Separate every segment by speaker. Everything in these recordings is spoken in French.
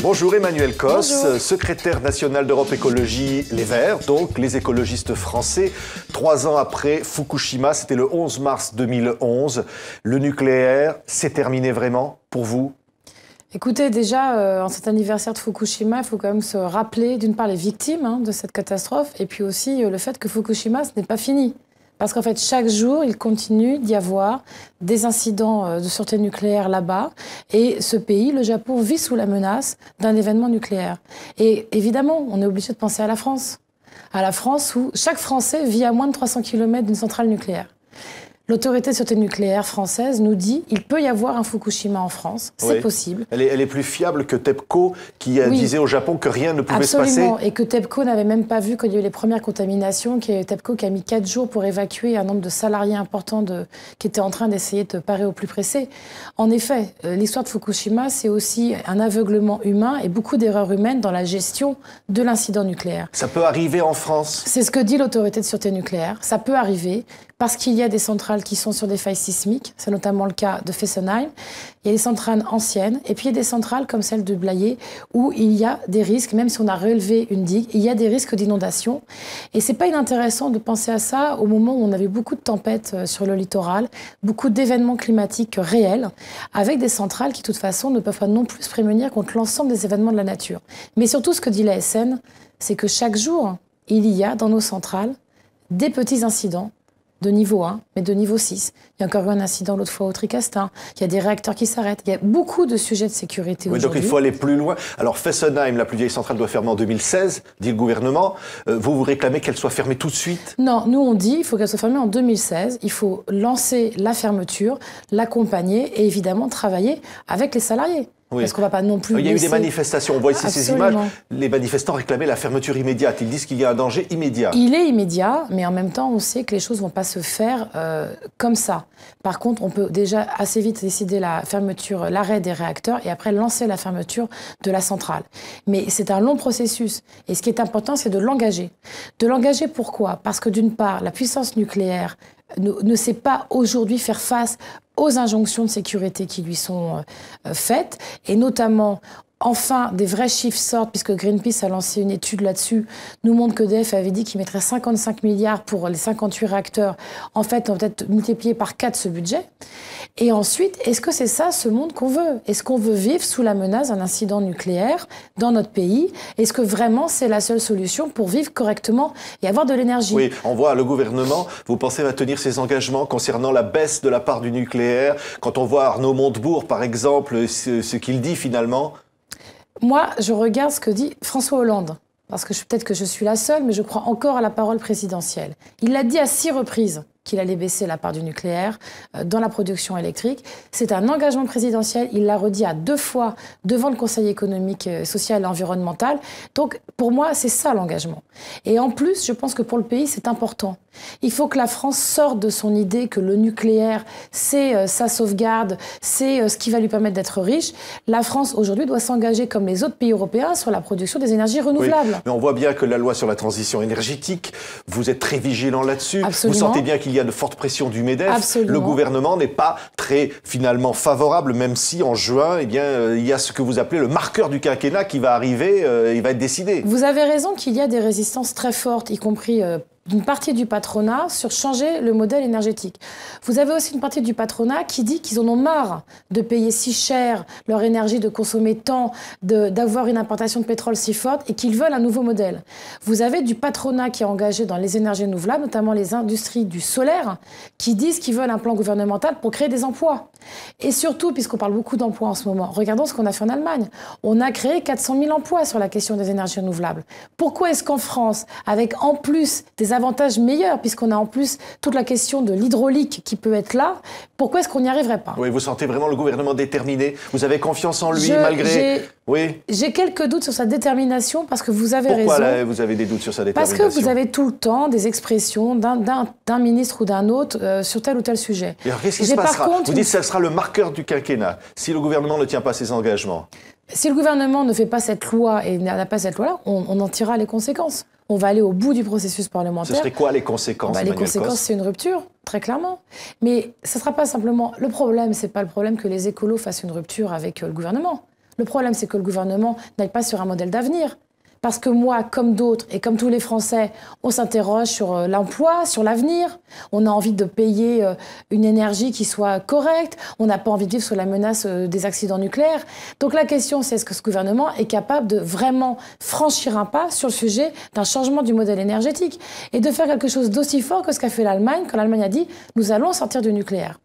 Speaker 1: Bonjour Emmanuel Cos,
Speaker 2: Bonjour.
Speaker 1: secrétaire national d'Europe Écologie Les Verts, donc les écologistes français. 3 ans après Fukushima, c'était le 11 mars 2011. Le nucléaire, c'est terminé vraiment pour vous?
Speaker 2: Écoutez, déjà, en cet anniversaire de Fukushima, il faut quand même se rappeler, d'une part, les victimes de cette catastrophe, et puis aussi le fait que Fukushima, ce n'est pas fini. Parce qu'en fait, chaque jour, il continue d'y avoir des incidents de sûreté nucléaire là-bas. Et ce pays, le Japon, vit sous la menace d'un événement nucléaire. Et évidemment, on est obligé de penser à la France. À la France où chaque Français vit à moins de 300 km d'une centrale nucléaire. L'autorité de sûreté nucléaire française nous dit qu'il peut y avoir un Fukushima en France, c'est possible.
Speaker 1: Elle est plus fiable que TEPCO qui disait au Japon que rien ne pouvait se passer.
Speaker 2: Absolument, et que TEPCO n'avait même pas vu quand il y a eu les premières contaminations, TEPCO qui a mis 4 jours pour évacuer un nombre de salariés importants qui étaient en train d'essayer de parer au plus pressé. En effet, l'histoire de Fukushima, c'est aussi un aveuglement humain et beaucoup d'erreurs humaines dans la gestion de l'incident nucléaire.
Speaker 1: Ça peut arriver en France?
Speaker 2: C'est ce que dit l'autorité de sûreté nucléaire. Ça peut arriver parce qu'il y a des centrales qui sont sur des failles sismiques. C'est notamment le cas de Fessenheim. Il y a des centrales anciennes et puis il y a des centrales comme celle de Blayais où il y a des risques, même si on a relevé une digue, il y a des risques d'inondation. Et c'est pas inintéressant de penser à ça au moment où on avait beaucoup de tempêtes sur le littoral, beaucoup d'événements climatiques réels, avec des centrales qui, de toute façon, ne peuvent pas non plus se prémunir contre l'ensemble des événements de la nature. Mais surtout, ce que dit l'ASN, c'est que chaque jour, il y a dans nos centrales des petits incidents de niveau 1, mais de niveau 6. Il y a encore eu un incident l'autre fois au Tricastin. Il y a des réacteurs qui s'arrêtent. Il y a beaucoup de sujets de sécurité aujourd'hui.
Speaker 1: Donc il faut aller plus loin. Alors Fessenheim, la plus vieille centrale, doit fermer en 2016, dit le gouvernement. Vous réclamez qu'elle soit fermée tout de suite?
Speaker 2: Non, nous on dit qu'il faut qu'elle soit fermée en 2016. Il faut lancer la fermeture, l'accompagner et évidemment travailler avec les salariés. Parce qu'on ne va pas non plus.
Speaker 1: Il y a eu des manifestations. On voit ici ces images. Les manifestants réclamaient la fermeture immédiate. Ils disent qu'il y a un danger immédiat.
Speaker 2: Il est immédiat, mais en même temps, on sait que les choses ne vont pas se faire comme ça. Par contre, on peut déjà assez vite décider la fermeture, l'arrêt des réacteurs et après lancer la fermeture de la centrale. Mais c'est un long processus. Et ce qui est important, c'est de l'engager. De l'engager pourquoi? Parce que d'une part, la puissance nucléaire ne sait pas aujourd'hui faire face aux injonctions de sécurité qui lui sont faites, et notamment, enfin, des vrais chiffres sortent, puisque Greenpeace a lancé une étude là-dessus, nous montre qu'EDF avait dit qu'il mettrait 55 milliards pour les 58 réacteurs. En fait, on va peut-être multiplier par 4 ce budget. Et ensuite, est-ce que c'est ça, ce monde qu'on veut? Est-ce qu'on veut vivre sous la menace d'un incident nucléaire dans notre pays? Est-ce que vraiment c'est la seule solution pour vivre correctement et avoir de l'énergie?
Speaker 1: Oui, on voit le gouvernement, vous pensez, va tenir ses engagements concernant la baisse de la part du nucléaire? Quand on voit Arnaud Montebourg, par exemple, ce qu'il dit finalement?
Speaker 2: Moi, je regarde ce que dit François Hollande. Parce que peut-être que je suis la seule, mais je crois encore à la parole présidentielle. Il l'a dit à 6 reprises qu'il allait baisser la part du nucléaire dans la production électrique. C'est un engagement présidentiel. Il l'a redit à 2 fois devant le Conseil économique, social et environnemental. Donc, pour moi, c'est ça l'engagement. Et en plus, je pense que pour le pays, c'est important. Il faut que la France sorte de son idée que le nucléaire, c'est sa sauvegarde, c'est ce qui va lui permettre d'être riche. La France, aujourd'hui, doit s'engager, comme les autres pays européens, sur la production des énergies renouvelables.
Speaker 1: Oui, mais on voit bien que la loi sur la transition énergétique, vous êtes très vigilant là-dessus.
Speaker 2: Absolument.
Speaker 1: Vous sentez bien qu'il y a de fortes pressions du MEDEF.
Speaker 2: Absolument.
Speaker 1: Le gouvernement n'est pas très, finalement, favorable, même si, en juin, il y a ce que vous appelez le marqueur du quinquennat qui va arriver, il va être décidé.
Speaker 2: Vous avez raison qu'il y a des résistances très fortes, y compris d'une partie du patronat, sur changer le modèle énergétique. Vous avez aussi une partie du patronat qui dit qu'ils en ont marre de payer si cher leur énergie, de consommer tant, d'avoir une importation de pétrole si forte, et qu'ils veulent un nouveau modèle. Vous avez du patronat qui est engagé dans les énergies renouvelables, notamment les industries du solaire, qui disent qu'ils veulent un plan gouvernemental pour créer des emplois. Et surtout, puisqu'on parle beaucoup d'emplois en ce moment, regardons ce qu'on a fait en Allemagne. On a créé 400 000 emplois sur la question des énergies renouvelables. Pourquoi est-ce qu'en France, avec en plus des avantages meilleurs, puisqu'on a en plus toute la question de l'hydraulique qui peut être là, pourquoi est-ce qu'on n'y arriverait pas?
Speaker 1: Oui, vous sentez vraiment le gouvernement déterminé? Vous avez confiance en lui malgré... Oui.
Speaker 2: J'ai quelques doutes sur sa détermination parce que vous avez raison.
Speaker 1: Pourquoi là, vous avez des doutes sur sa détermination?
Speaker 2: Parce que vous avez tout le temps des expressions d'un ministre ou d'un autre sur tel ou tel sujet.
Speaker 1: Et alors qu'est-ce qui se passera? Vous dites que ça sera le marqueur du quinquennat si le gouvernement ne tient pas ses engagements.
Speaker 2: Si le gouvernement ne fait pas cette loi et n'a pas cette loi-là, on en tirera les conséquences. On va aller au bout du processus parlementaire.
Speaker 1: Ce serait quoi les conséquences?
Speaker 2: Les conséquences, c'est une rupture, très clairement. Mais ce ne sera pas simplement... Le problème, ce n'est pas le problème que les écolos fassent une rupture avec le gouvernement. Le problème, c'est que le gouvernement n'aille pas sur un modèle d'avenir. Parce que moi, comme d'autres, et comme tous les Français, on s'interroge sur l'emploi, sur l'avenir. On a envie de payer une énergie qui soit correcte. On n'a pas envie de vivre sous la menace des accidents nucléaires. Donc la question, c'est est-ce que ce gouvernement est capable de vraiment franchir un pas sur le sujet d'un changement du modèle énergétique et de faire quelque chose d'aussi fort que ce qu'a fait l'Allemagne, quand l'Allemagne a dit « nous allons sortir du nucléaire ».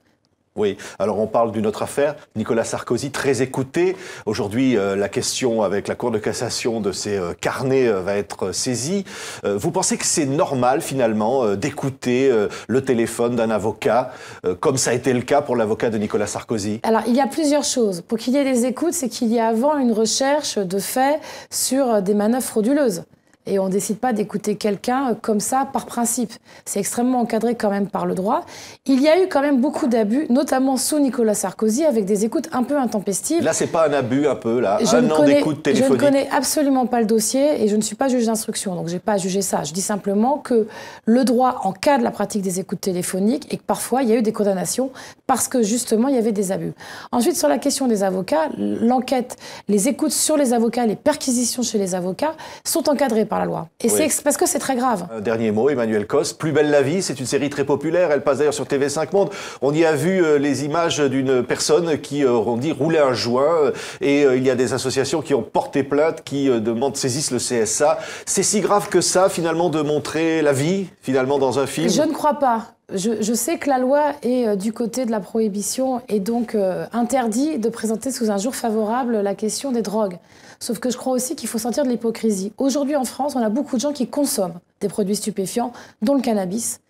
Speaker 1: Oui, alors on parle d'une autre affaire, Nicolas Sarkozy, très écouté. Aujourd'hui, la question avec la Cour de cassation de ses carnets va être saisie. Vous pensez que c'est normal, finalement, d'écouter le téléphone d'un avocat, comme ça a été le cas pour l'avocat de Nicolas Sarkozy?
Speaker 2: Alors, il y a plusieurs choses. Pour qu'il y ait des écoutes, c'est qu'il y a avant une recherche de faits sur des manœuvres frauduleuses. Et on ne décide pas d'écouter quelqu'un comme ça par principe. C'est extrêmement encadré quand même par le droit. Il y a eu quand même beaucoup d'abus, notamment sous Nicolas Sarkozy, avec des écoutes un peu intempestives.
Speaker 1: Là, c'est pas un abus un peu, là, un an d'écoute téléphonique?
Speaker 2: Je ne connais absolument pas le dossier et je ne suis pas juge d'instruction, donc je n'ai pas à juger ça. Je dis simplement que le droit encadre la pratique des écoutes téléphoniques et que parfois, il y a eu des condamnations parce que justement, il y avait des abus. Ensuite, sur la question des avocats, l'enquête, les écoutes sur les avocats, les perquisitions chez les avocats sont encadrées par la loi. Et oui, c'est parce que c'est très grave.
Speaker 1: Un dernier mot, Emmanuel Cos. Plus belle la vie, c'est une série très populaire. Elle passe d'ailleurs sur TV5 Monde. On y a vu les images d'une personne qui, on dit, roulait un joint. Et il y a des associations qui ont porté plainte, qui saisissent le CSA. C'est si grave que ça, finalement, de montrer la vie, finalement, dans un film?
Speaker 2: Je ne crois pas. Je sais que la loi est du côté de la prohibition et donc interdit de présenter sous un jour favorable la question des drogues. Sauf que je crois aussi qu'il faut sortir de l'hypocrisie. Aujourd'hui en France, on a beaucoup de gens qui consomment des produits stupéfiants, dont le cannabis,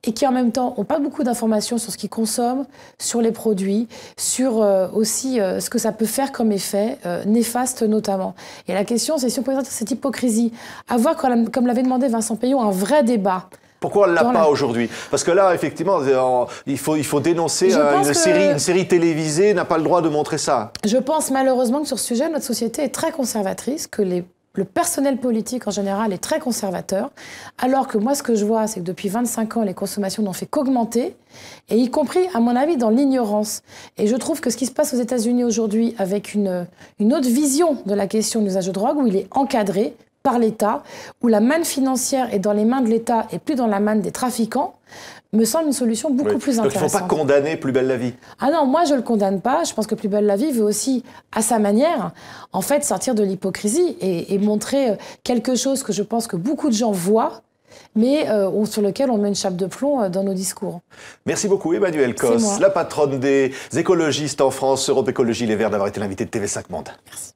Speaker 2: et qui en même temps n'ont pas beaucoup d'informations sur ce qu'ils consomment, sur les produits, sur aussi ce que ça peut faire comme effet, néfaste notamment. Et la question, c'est si on peut sortir de cette hypocrisie, avoir, comme l'avait demandé Vincent Peillon, un vrai débat.
Speaker 1: Pourquoi on ne l'a pas aujourd'hui? Parce que là, effectivement, il faut dénoncer une série télévisée n'a pas le droit de montrer ça.
Speaker 2: Je pense malheureusement que sur ce sujet, notre société est très conservatrice, que le personnel politique en général est très conservateur, alors que moi, ce que je vois, c'est que depuis 25 ans, les consommations n'ont fait qu'augmenter, et y compris, à mon avis, dans l'ignorance. Et je trouve que ce qui se passe aux États-Unis aujourd'hui, avec une autre vision de la question de l'usage de drogue, où il est encadré par l'État, où la manne financière est dans les mains de l'État et plus dans la manne des trafiquants, me semble une solution beaucoup plus intéressante.
Speaker 1: Donc il ne faut pas condamner Plus belle la vie?
Speaker 2: Ah non, moi je ne le condamne pas. Je pense que Plus belle la vie veut aussi, à sa manière, en fait, sortir de l'hypocrisie et montrer quelque chose que je pense que beaucoup de gens voient, mais sur lequel on met une chape de plomb dans nos discours.
Speaker 1: Merci beaucoup Emmanuel Cos, la patronne des écologistes en France, Europe Écologie Les Verts, d'avoir été l'invité de TV5 Monde.
Speaker 2: Merci.